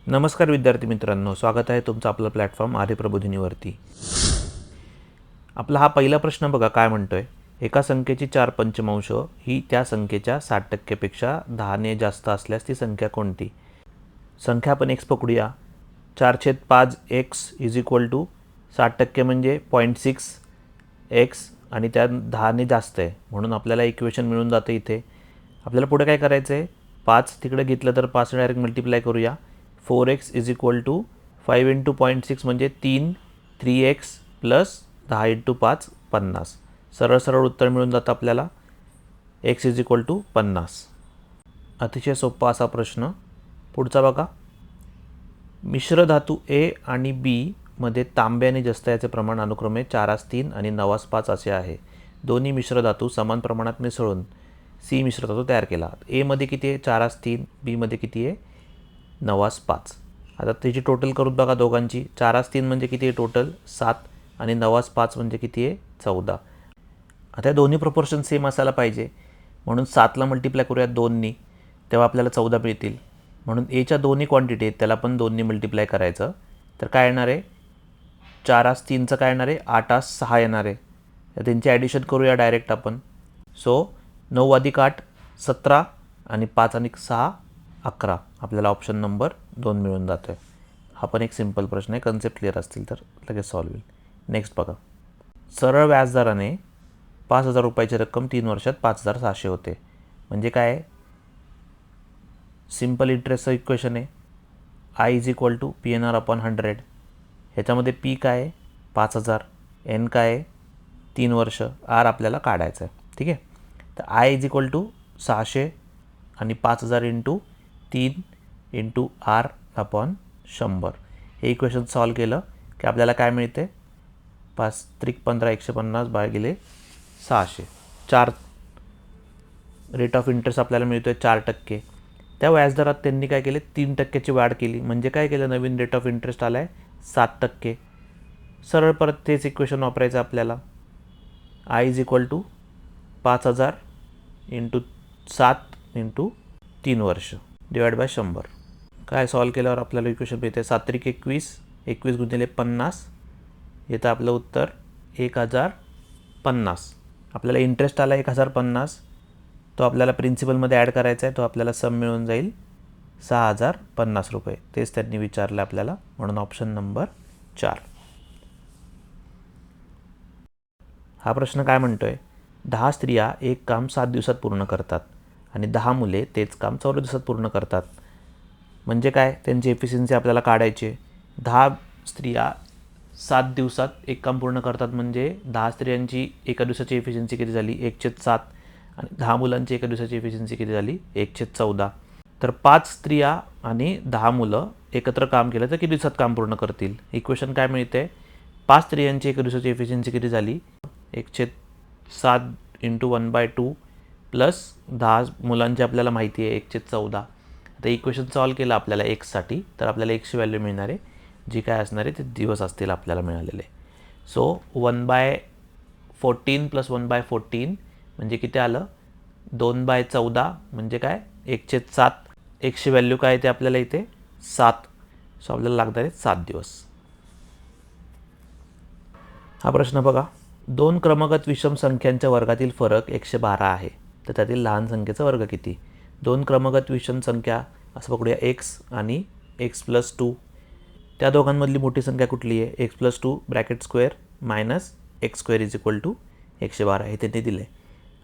नमस्कार विद्यार्थी मित्रांनो, स्वागत आहे तुमचं आपलं प्लॅटफॉर्म आर्यप्रबोधिनीवरती. आपला हा पहिला प्रश्न बघा काय म्हणतोय. एका संख्येची 4 पंचमांश ही त्या संख्येच्या 60% 10ने जास्त असल्यास ती संख्या कोणती? संख्या आपण x पकडूया. 4/5 x इज इक्वल टू 60% म्हणजे 0.6 x आणि त्या 10ने जास्त आहे म्हणून आपल्याला इक्वेशन मिळून जातं. इथे आपल्याला पुढे काय करायचं आहे, 5 तिकडे घेतलं तर 5 डायरेक्ट मल्टिप्लाय करूया. 4x is equal to 5 into 0.6 म्हणजे 3x प्लस 10 इंटू 5 50. सरळ सरळ उत्तर मिळून जातं आपल्याला x इज इक्वल टू 50. अतिशय सोपा असा प्रश्न. पुढचा बघा. मिश्र धातू A आणि B मध्ये तांबे आणि जस्ताचे प्रमाण अनुक्रमे 4:3 आणि 9:5 असे आहे. दोन्ही मिश्र धातू समान प्रमाणात मिसळून C मिश्र धातू तयार केला. A मध्ये किती आहे 4:3, B मध्ये किती आहे 9:5. आता त्याची टोटल करून बघा दोघांची. 4:3 म्हणजे किती आहे टोटल 7 आणि 9:5 म्हणजे किती आहे 14. आता दोन्ही प्रपोर्शन सेम असायला पाहिजे म्हणून 7ला मल्टिप्लाय करूया 2नी, तेव्हा आपल्याला 14 मिळतील. म्हणून एच्या दोन्ही क्वांटिटी आहेत त्याला पण 2नी मल्टिप्लाय करायचं. तर काय येणार आहे 4:3चं काय येणार आहे 8:6 येणार आहे. तर त्यांची ॲडिशन करूया डायरेक्ट आपण. सो 9 अधिक 8 17 आणि 5 आणि 6 11. आपल्याला ऑप्शन नंबर 2 मिळून जातो आहे. हा पण एक सिंपल प्रश्न आहे. कन्सेप्ट क्लिअर असतील तर लगेच सॉल्व्ह होईल. नेक्स्ट बघा. सरळ व्याजदराने 5,000 रुपयाची रक्कम 3 वर्षात 5,600 होते. म्हणजे काय आहे, सिंपल इंटरेस्टचं इक्वेशन आहे. I is equal to PNR upon 100. ह्याच्यामध्ये पी काय आहे 5,000, एन काय आहे 3 वर्ष, आर आपल्याला काढायचं आहे. ठीक आहे. तर आय इज इक्वल टू 600 आणि 5,000 इंटू 3 इंटू आर अपॉन 100. हे इक्वेशन सॉल्व केलं की आपल्याला काय मिळते 5 त्रिक 15 150 भागिले 600. 4 रेट ऑफ इंटरेस्ट आपल्याला मिळतो आहे 4%. त्या व्याजदरात त्यांनी काय केले 3%ची वाढ केली. म्हणजे काय केलं नवीन रेट ऑफ इंटरेस्ट आला आहे 7%. सरळ परत तेच इक्वेशन वापरायचं आपल्याला. I is equal to 5,000 into 7 into 3 वर्ष डिवाइड बाय 100. काय सॉल्व केल्यावर आपल्याला इक्वेशन मिळते 7 त्रिक 21, 21 गुणिले 50. येतं आपलं उत्तर 1,050. आपल्याला इंटरेस्ट आला 1,050. तो आपल्याला प्रिन्सिपलमध्ये ॲड करायचा आहे. तो आपल्याला सम मिळून जाईल 6,050 रुपये. तेच त्यांनी विचारलं आपल्याला म्हणून ऑप्शन नंबर 4. हा प्रश्न काय म्हणतोय, 10 स्त्रिया एक काम 7 दिवसात पूर्ण करतात आणि 10 मुले तेच काम 14 दिवसात पूर्ण करतात. म्हणजे काय, त्यांची एफिशियन्सी आपल्याला काढायची. 10 स्त्रिया 7 दिवसात एक काम पूर्ण करतात म्हणजे 10 स्त्रियांची एका दिवसाची एफिशियन्सी किती झाली 1/7 आणि 10 मुलांची एका दिवसाची एफिशियन्सी किती झाली 1/14. तर 5 स्त्रिया आणि 10 मुलं एकत्र काम केलं तर किती दिवसात काम पूर्ण करतील. इक्वेशन काय मिळते 5 स्त्रियांची एका दिवसाची एफिशियन्सी किती झाली 1/7 इंटू 1/2 प्लस 10 मुलांची आपल्याला माहिती आहे 1/14. आता इक्वेशन सॉल्व केलं आपल्याला एक्ससाठी तर आपल्याला एक्सची व्हॅल्यू मिळणार आहे जी काय असणार आहे ते दिवस असतील आपल्याला मिळालेले. सो 1/14 प्लस 1/14 म्हणजे किती आलं 2/14 म्हणजे काय 1/7. एक्सची व्हॅल्यू काय येते आपल्याला इथे 7. सो आपल्याला लागणार आहे 7 दिवस. हा प्रश्न बघा. 2 क्रमगत विषम संख्यांच्या वर्गातील फरक 112 आहे तर त्यातील लहान संख्येचा वर्ग किती. 2 क्रमगत विषम संख्या असं पकडूया x आणि x+2. त्या दोघांमधली मोठी संख्या कुठली आहे x+2 bracket square minus x² is equal to 112 हे त्यांनी दिले.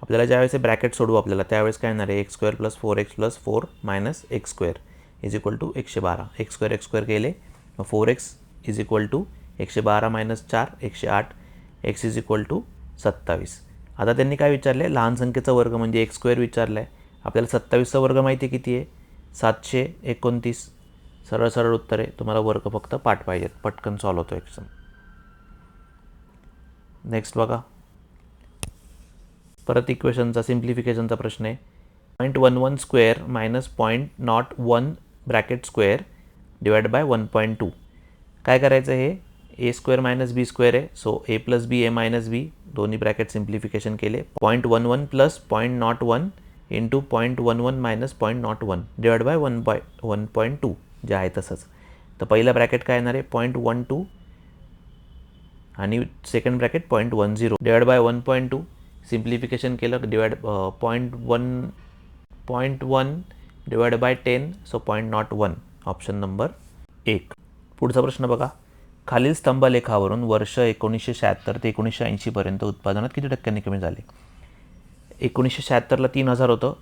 आपल्याला ज्यावेळेस हे ब्रॅकेट सोडवू आपल्याला त्यावेळेस काय येणार आहे x² + 4x+4 minus x² is equal to 112. x² केले मग 4x is equal to 112 minus 4 108. x is equal to 27. आता त्यांनी काय विचारले लहान संख्येचा वर्ग म्हणजे x² विचारलं आहे. आपल्याला 27चा वर्ग माहिती आहे किती आहे 729. सरळ सरळ उत्तर आहे. तुम्हाला वर्ग फक्त पाठ पाहिजेत. पटकन सॉल्व होतो एक्झाम. नेक्स्ट बघा. परत इक्वेशनचा सिम्प्लिफिकेशनचा प्रश्न आहे. 0.11 square minus 0.01 bracket square divide by 1.2. काय करायचं हे a² मायनस b² आहे. So a + b a minus b दोन्ही ब्रॅकेट सिम्प्लिफिकेशन केले. 0.11 plus 0.01 into 0.11 minus 0.01 divide by 1/1.2. जे आहे तसंच. तर पहिलं ब्रॅकेट काय येणार आहे 0.12 आणि second bracket 0.10 divide by 1.2 simplification केलं divide 0.1 divide by 10 so 0.01 option number 1. पुढचा प्रश्न बघा. खालील स्तंभलेखावरून वर्ष 1976 ते 1980 पर्यंत उत्पादनात किती टक्क्यांनी कमी झाले. 1976ला 3000 होतं,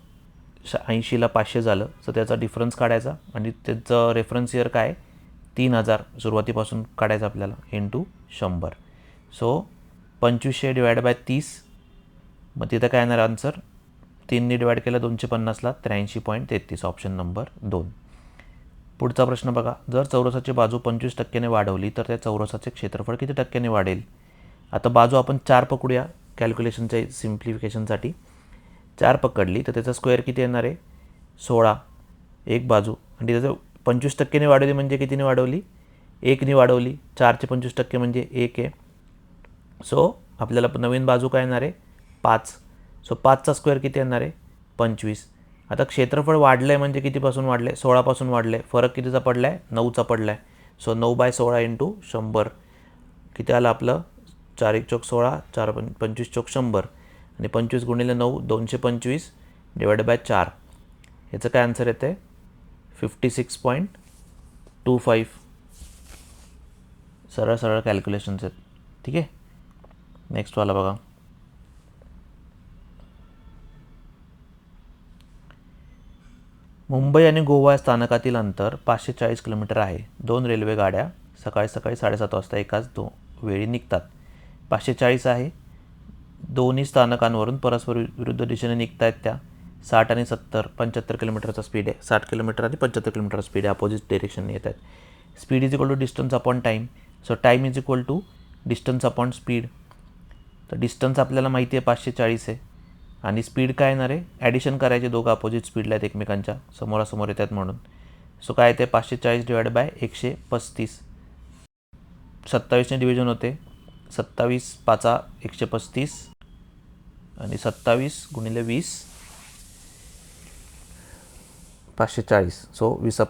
80ला 500 झालं. सो त्याचा डिफरन्स काढायचा आणि त्याचं रेफरन्स इयर काय 3000 सुरुवातीपासून काढायचं आपल्याला इंटू 100. सो 2500 डिवाइड बाय 30, मग तिथं काय येणार आन्सर 3ने डिवाइड केलं 250ला 83.33 ऑप्शन नंबर 2. पुढचा प्रश्न बघा. जर चौरसाची बाजू 25% वाढवली तर त्या चौरसाचे क्षेत्रफळ किती टक्क्याने वाढेल. आता बाजू आपण 4 पकडूया कॅल्क्युलेशनच्या सिम्प्लिफिकेशनसाठी. 4 पकडली तर त्याचा स्क्वेअर किती येणार आहे 16 एक बाजू, आणि त्याचं 25%ने वाढवली म्हणजे कितीने वाढवली 1ने वाढवली. 4चे 25% म्हणजे 1 आहे. सो आपल्याला नवीन बाजू काय येणार आहे 5. सो 5चा स्क्वेअर किती येणार आहे 25. आता क्षेत्रफळ वाढलं आहे म्हणजे कितीपासून वाढलं आहे 16पासून वाढलं आहे. फरक कितीचा पडला आहे 9चा पडला आहे. सो 9/16 इंटू 100 किती आलं आपलं 4 1 चौक 16 4 25 चौक 100 आणि 25 गुणिले 9 225 डिवाइड बाय 4. याचं काय आन्सर येतं आहे 56.25. सरळ सरळ कॅल्क्युलेशन्स आहेत. ठीक आहे. नेक्स्टवाला बघा. मुंबई आणि गोवा स्थानकातील अंतर 540 किलोमीटर आहे. 2 रेल्वे गाड्या सकाळी 7:30 वाजता एकाच वेळी निघतात. 540 आहे. दोन्ही स्थानकांवरून परस्पर विरुद्ध दिशेने निघत आहेत त्या. 60 आणि 70 75 किलोमीटरचा स्पीड आहे. 60 किलोमीटर आणि 75 किलोमीटर स्पीड आहे. अपोजिट डायरेक्शनने येत आहेत. Speed is equal to distance upon time. So time is equal to distance upon speed. तर डिस्टन्स आपल्याला माहिती आहे 540 आहे आणि स्पीड काय येणार आहे ॲडिशन करायचे. दोघं अपोजिट स्पीडला आहेत एकमेकांच्या समोरासमोर येतात म्हणून. सो काय येते 540 डिवाइड बाय 135. 27ने डिव्हिजन होते. 27 5 135 आणि 27 गुणिले 20 540. सो 20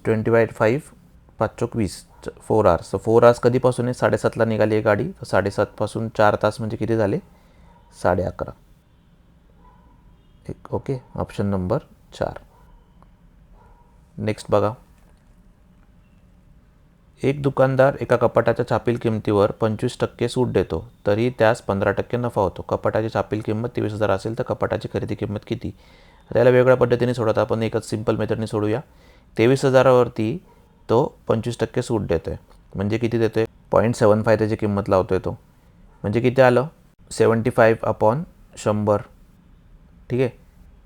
20/5 5 चौक 20 4 hours. सो 4 hours कधीपासून आहे 7:30ला निघाली आहे गाडी. तर 7:30पासून 4 तास म्हणजे किती झाले 11:30. Okay option number 4. नेक्स्ट बघा. एक दुकानदार एका कपाटाच्या छापील किमतीवर 25% सूट देतो तरी त्यास 15% नफा होतो. कपाटाची छापील किंमत 23,000 असेल तर कपाटाची खरेदी किंमत किती. त्याला वेगळ्या पद्धतीने सोडवता. आपण एकच सिंपल मेथडने सोडूया. 23,000वरती तो 25% सूट देतो आहे म्हणजे किती देतो आहे 0.75 त्याची किंमत लावतो आहे तो. म्हणजे किती आलं 75/100. ठीक आहे.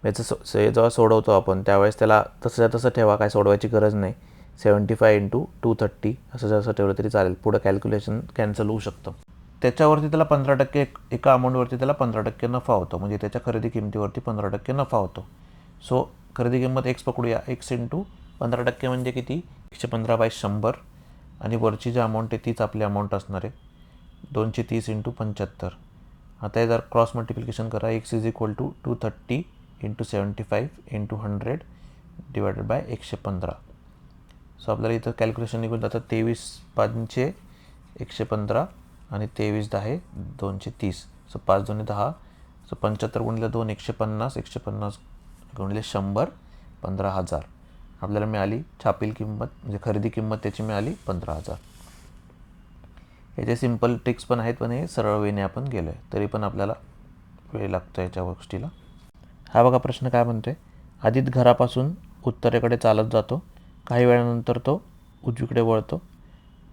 याचं जेव्हा सोडवतो आपण त्यावेळेस त्याला तसं ठेवा, काय सोडवायची गरज नाही. 75 इंटू 230 असं जसं ठेवलं तरी चालेल. पुढं कॅल्क्युलेशन कॅन्सल होऊ शकतं. त्याच्यावरती त्याला 15% एका अमाऊंटवरती त्याला 15% नफा होतो. म्हणजे त्याच्या खरेदी किमतीवरती 15% नफा होतो. सो खरेदी किंमत एक्स पकडूया. एक्स इंटू 15% म्हणजे किती 115/100 आणि वरची जी अमाऊंट आहे तीच आपली अमाऊंट असणार आहे 230 इंटू 75. आता हे जर क्रॉस मल्टिप्लिकेशन करा. X is equal to 230 into 75 into 100 divided by 115. So आपल्याला इथं कॅल्क्युलेशन निघून जातं 23/5 115 आणि 23/10 230. सो 5 2 10. सो 75 गुणिले 2 150 150 गुणिले 100 15,000 आपल्याला मिळाली छापील किंमत. म्हणजे खरेदी किंमत त्याची मिळाली 15,000. याचे सिम्पल ट्रिक्स पण आहेत पण हे सरळ वेने आपण गेलो आहे तरी पण आपल्याला वेळ लागतो याच्या गोष्टीला. हा बघा प्रश्न काय म्हणतो आहे. आदित घरापासून उत्तरेकडे चालत जातो. काही वेळानंतर तो उजवीकडे वळतो.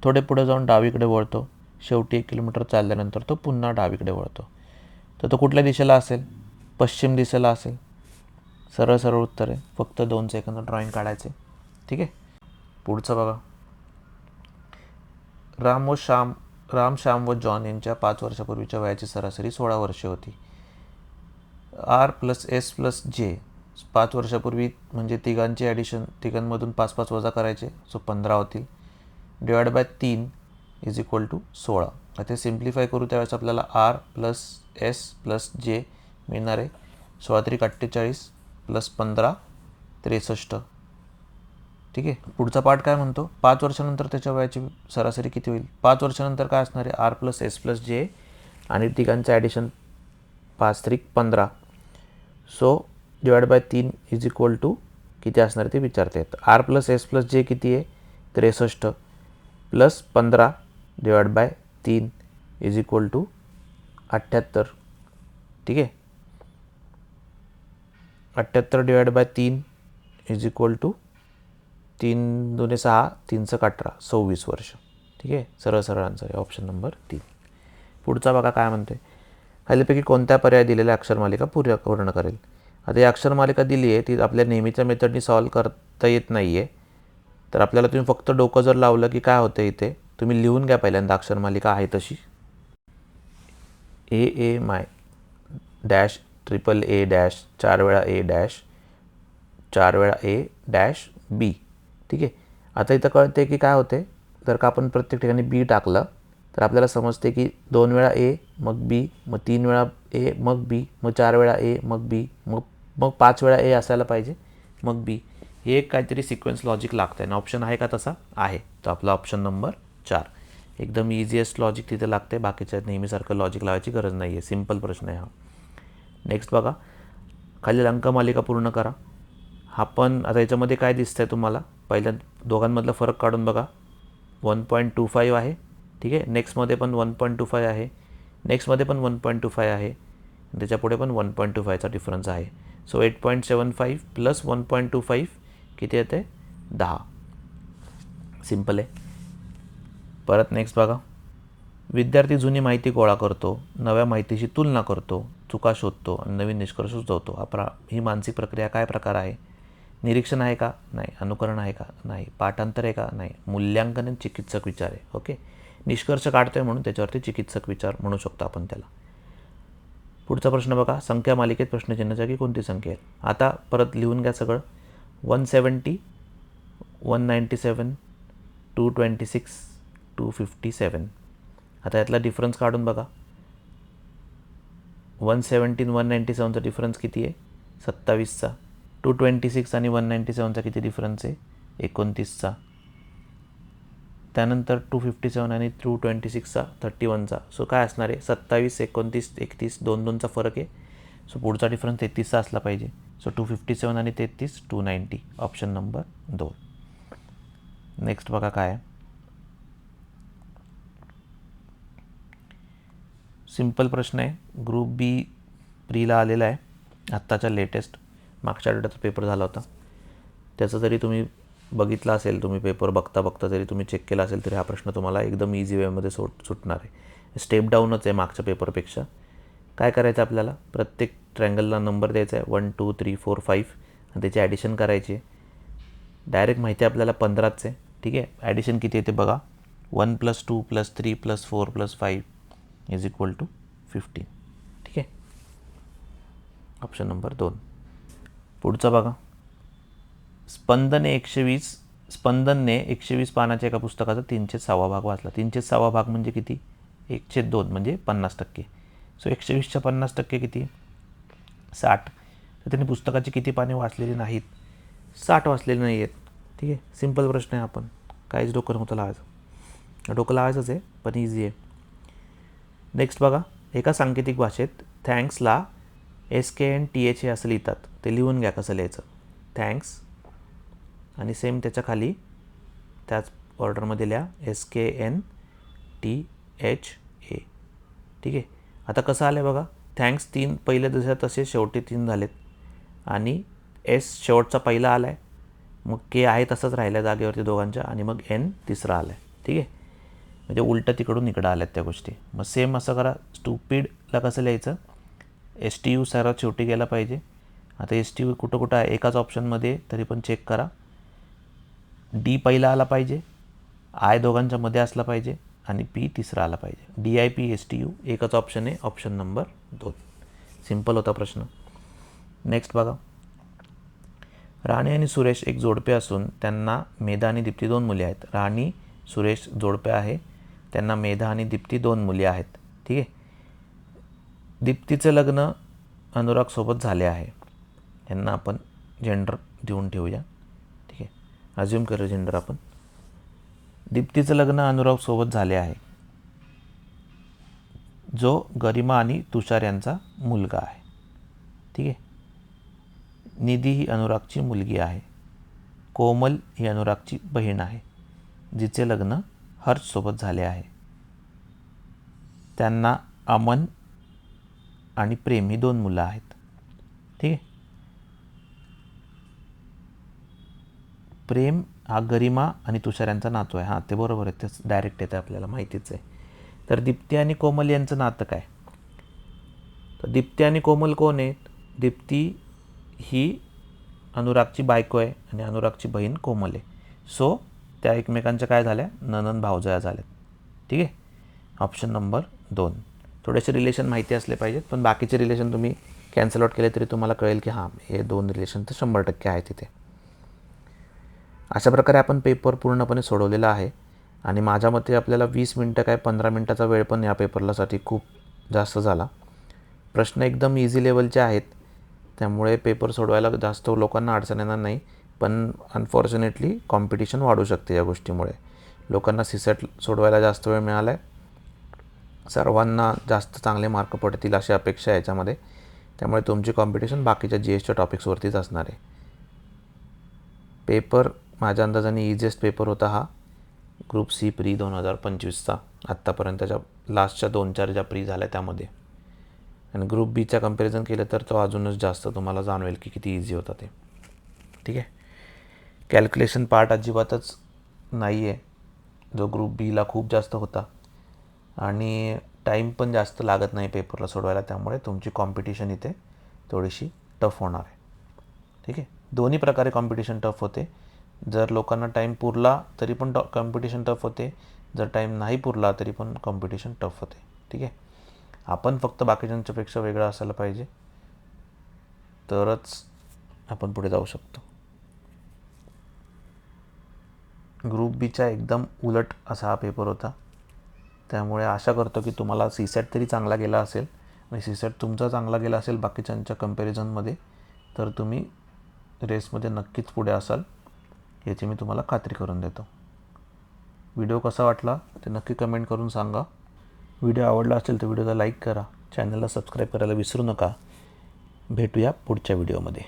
थोडे पुढे जाऊन डावीकडे वळतो. शेवटी 1 किलोमीटर चालल्यानंतर तो पुन्हा डावीकडे वळतो. तर तो कुठल्या दिशेला असेल पश्चिम दिशेला असेल. सरळ सरळ उत्तर आहे. फक्त 2 सेकंद ड्रॉईंग काढायचे. ठीक आहे. पुढचं बघा. राम श्याम व जॉन यांच्या 5 वर्षापूर्वीच्या वयाची सरासरी 16 वर्षे होती. R + S + J 5 वर्षापूर्वी म्हणजे तिघांची ॲडिशन तिघांमधून 5 वजा करायचे. सो 15 होतील. Divide by 3 is equal to 16. आता सिम्प्लिफाय करू त्यावेळेस आपल्याला R + S + J मिळणार आहे. 16 × 48 + 15 63. ठीक आहे. पुढचा पार्ट काय म्हणतो, 5 वर्षानंतर त्याच्या वयाची सरासरी किती होईल. 5 वर्षानंतर काय असणार आहे, आर प्लस एस प्लस जे आणि तिघांचं ॲडिशन 5 त्रिक 15. So divide by 3 is equal to किती असणार ते विचारता येतं. आर प्लस एस प्लस जे किती आहे 63 plus 15 divide by 3 is equal to 78. ठीक आहे. 78 divide by 3 is equal to 3 2 6 3 6 18 26 वर्ष. ठीक आहे. सरळ सरळ आन्सर आहे ऑप्शन नंबर 3. पुढचा बघा काय म्हणते, खालीपैकी कोणत्या पर्याय दिलेल्या अक्षरमालिका पूर्ण करेल. आता ही अक्षरमालिका दिली आहे ती आपल्या नेहमीच्या मेथडनी सॉल्व करता येत नाही आहे. तर आपल्याला तुम्ही फक्त डोकं जर लावलं की काय होतं इथे, तुम्ही लिहून घ्या पहिल्यांदा अक्षरमालिका आहे तशी. ए माय डॅश ट्रिपल ए डॅश 4 वेळा ए डॅश 4 वेळा ए डॅश बी. ठीक आहे. आता इथं कळते की काय होते, जर का आपण प्रत्येक ठिकाणी बी टाकलं तर आपल्याला समजते की 2 वेळा ए मग बी मग 3 वेळा ए मग बी मग 4 वेळा ए मग बी मग 5 वेळा ए असायला पाहिजे मग बी. हे एक काहीतरी सिक्वेन्स लॉजिक लागतं आहे. ऑप्शन आहे का तसा आहे, तर आपला ऑप्शन नंबर 4 एकदम इझिएस्ट लॉजिक तिथे लागते. बाकीच्या नेहमीसारखं लॉजिक लावायची गरज नाही आहे. सिम्पल प्रश्न आहे हा. नेक्स्ट बघा, खालील अंकमालिका पूर्ण करा. हा पण आता याच्यामध्ये काय दिसतं आहे तुम्हाला, पहिल्या दोघांमधला फरक काढून बघा. 1.25 आहे. ठीक आहे. नेक्स्टमध्ये पण 1.25 आहे. नेक्स्टमध्ये पण 1.25 आहे. त्याच्यापुढे पण 1.25चा डिफरन्स आहे. सो 8.75 प्लस 1.25 किती येते 10. सिम्पल आहे. परत नेक्स्ट बघा, विद्यार्थी जुनी माहिती गोळा करतो, नव्या माहितीशी तुलना करतो, चुका शोधतो आणि नवीन निष्कर्ष सुचवतो. ही मानसिक प्रक्रिया काय प्रकार आहे. निरीक्षण आहे का नाही, अनुकरण आहे का नाही, पाठांतर आहे का नाही, मूल्यांकन आणि चिकित्सक विचार आहे. ओके. निष्कर्ष काढतोय म्हणून त्याच्यावरती चिकित्सक विचार म्हणू शकतो आपण त्याला. पुढचा प्रश्न बघा, संख्या मालिकेत प्रश्नचिन्ह जागी कोणती संख्या आहे. आता परत लिहून घ्या सगळं. 170 197 226 257. आता यातला डिफरन्स काढून बघा. 117 197चा डिफरन्स किती आहे 27चा. 226 आणि 197चा किती डिफरन्स आहे 29चा. त्यानंतर 257 आणि 226चा 31चा. सो काय असणार आहे 27 29 31 2चा फरक आहे. सो पुढचा डिफरन्स 33चा असला पाहिजे. सो 257 आणि 33 290 ऑप्शन नंबर 2. नेक्स्ट बघा काय आहे, सिम्पल प्रश्न आहे. ग्रुप बी प्रीला आलेला आहे आत्ताच्या लेटेस्ट. मागच्या आठवड्याचा पेपर झाला होता, त्याचं जरी तुम्ही बघितला असेल, तुम्ही पेपर बघता बघता जरी तुम्ही चेक केला असेल तरी हा प्रश्न तुम्हाला एकदम इझी वेमध्ये सुटणार आहे. स्टेप डाऊनच आहे मागच्या पेपरपेक्षा. काय करायचं आपल्याला, प्रत्येक ट्रँगलला नंबर द्यायचा आहे 1 2 3 4 5 आणि त्याची ॲडिशन करायची आहे. डायरेक्ट माहिती आपल्याला 15च आहे. ठीक आहे. ॲडिशन किती येते बघा, 1 + 2 + 3 + 4 + 5 इज इक्वल टू 15. ठीक आहे. Option number 2. पुढचा बघा, स्पंदनने 120 पानाच्या एका पुस्तकाचा 3/6 भाग वाचला. 3/6 भाग म्हणजे किती 1/2 म्हणजे 50%. सो 120च्या 50% किती 60. तर त्यांनी पुस्तकाची किती पाने वाचलेली नाहीत 60 वाचलेली नाही आहेत. ठीक आहे. सिम्पल प्रश्न आहे. आपण काहीच डोकं नव्हतं लावायचं, डोकं लावायचंच आहे पण इझी आहे. नेक्स्ट बघा, एका सांकेतिक भाषेत थँक्सला SKNTH असं लिहितात. ते लिहून घ्या कसं लिहायचं. थँक्स आणि सेम त्याच्या खाली त्याच ऑर्डरमध्ये लिहा SKNTHA. ठीक आहे. आता कसं आलं आहे बघा, थँक्स 3 पहिले जसे तसे शेवटी 3 झालेत आणि S शेवटचा पहिला आला आहे, मग K आहे तसंच राहिलं जागेवरती दोघांच्या आणि मग N तिसरा आला आहे. ठीक आहे. म्हणजे उलटं तिकडून इकडं आल्यात त्या गोष्टी. मग सेम असं करा. स्टुपिडला कसं लिहायचं, STU सर्वात शेवटी गेला पाहिजे. आता STU कुठं कुठं आहे एकाच ऑप्शनमध्ये तरी पण चेक करा. D पहिला आला पाहिजे, I दोघांच्या मध्ये असला पाहिजे आणि P तिसरा आला पाहिजे. DIP STU एकच ऑप्शन आहे, ऑप्शन नंबर 2. सिम्पल होता प्रश्न. नेक्स्ट बघा, राणी आणि सुरेश एक जोडपे असून त्यांना मेधा आणि दीप्ती 2 मुले आहेत. राणी सुरेश जोडपे आहे, त्यांना मेधा आणि दीप्ती 2 मुली आहेत. ठीक आहे. दीप्तीचं लग्न अनुरागसोबत झाले आहे. यांना आपण जेंडर देऊन ठेवूया. ठीक आहे. अज्युम करू जेंडर आपण. दीप्तीचं लग्न अनुरागसोबत झाले आहे, जो गरिमा आणि तुषार यांचा मुलगा आहे. ठीक आहे. निधी ही अनुरागची मुलगी आहे. कोमल ही अनुरागची बहीण आहे, जिचे लग्न हर्षसोबत झाले आहे. त्यांना अमन आणि प्रेम ही 2 मुलं आहेत. ठीक आहे. प्रेम हा गरिमा आणि तुषार यांचा नातू आहे. हां, ते बरोबर आहे, ते डायरेक्ट येतं, आपल्याला माहितीच आहे. तर दीप्ती आणि कोमल यांचं नातं काय? तर दीप्ती आणि कोमल कोण आहेत? दीप्ती ही अनुरागची बायको आहे आणि अनुरागची बहीण कोमल आहे. सो त्या एकमेकांच्या काय झाल्या? नणंद भावजया झाल्यात. ठीक आहे. Option number 2. थोडेसे रिलेशन माहिती असले पाहिजेत, पण बाकीचे रिलेशन तुम्ही कॅन्सल आउट केले तरी तुम्हाला कळेल की हां, हे 2 रिलेशन तर 100% आहे तिथे. अशा प्रकारे आपण पेपर पूर्णपणे सोडवलेला आहे आणि माझ्या मते आपल्याला 20 मिनटं काय 15 मिनटाचा वेळ पण या पेपरलासाठी खूप जास्त झाला. प्रश्न एकदम इझी लेवलचे आहेत, त्यामुळे पेपर सोडवायला जास्त लोकांना अडचण येणार नाही. पण अनफॉर्च्युनेटली कॉम्पिटिशन वाढू शकते या गोष्टीमुळे. लोकांना सीसेट सोडवायला जास्त वेळ मिळाला आहे. सर्वांना जास्त चांगले मार्क पडतील अशी अपेक्षा आहे याच्यामध्ये. त्यामुळे तुमची कॉम्पिटिशन बाकीच्या GSच्या टॉपिक्सवरतीच असणार आहे. पेपर माझ्या अंदाजाने इझिएस्ट पेपर होता हा ग्रुप सी प्री 2025चा आत्तापर्यंतच्या लास्टच्या 2-4 ज्या प्री झाल्या त्यामध्ये. आणि ग्रुप बीच्या कंपॅरिझन केलं तर तो अजूनच जास्त तुम्हाला जाणवेल की किती इझी होता ते. ठीक आहे. कॅल्क्युलेशन पार्ट अजिबातच नाही आहे, जो ग्रुप बीला खूप जास्त होता, आणि टाईम पण जास्त लागत नाही पेपरला सोडवायला. त्यामुळे तुमची कॉम्पिटिशन इथे थोडीशी टफ होणार आहे. ठीक आहे. दोन्ही प्रकारे कॉम्पिटिशन टफ होते. जर लोकांना टाईम पुरला तरी पण कॉम्पिटिशन टफ होते, जर टाईम नाही पुरला तरी पण कॉम्पिटिशन टफ होते. ठीक आहे. आपण फक्त बाकीच्यांच्यापेक्षा वेगळं असायला पाहिजे, तरच आपण पुढे जाऊ शकतो. ग्रुप बीचा एकदम उलट असा हा पेपर होता. त्यामुळे आशा करतो की तुम्हाला सीसेट तरी चांगला गेला असेल, आणि सीसेट तुमचा चांगला गेला असेल बाकीच्यांच्या कंपॅरिझनमध्ये, तर तुम्ही रेसमध्ये नक्कीच पुढे असाल याची मी तुम्हाला खात्री करून देतो. व्हिडिओ कसा वाटला ते नक्की कमेंट करून सांगा. व्हिडिओ आवडला असेल तर व्हिडिओला लाईक करा, चॅनलला सबस्क्राईब करायला विसरू नका. भेटूया पुढच्या व्हिडिओमध्ये.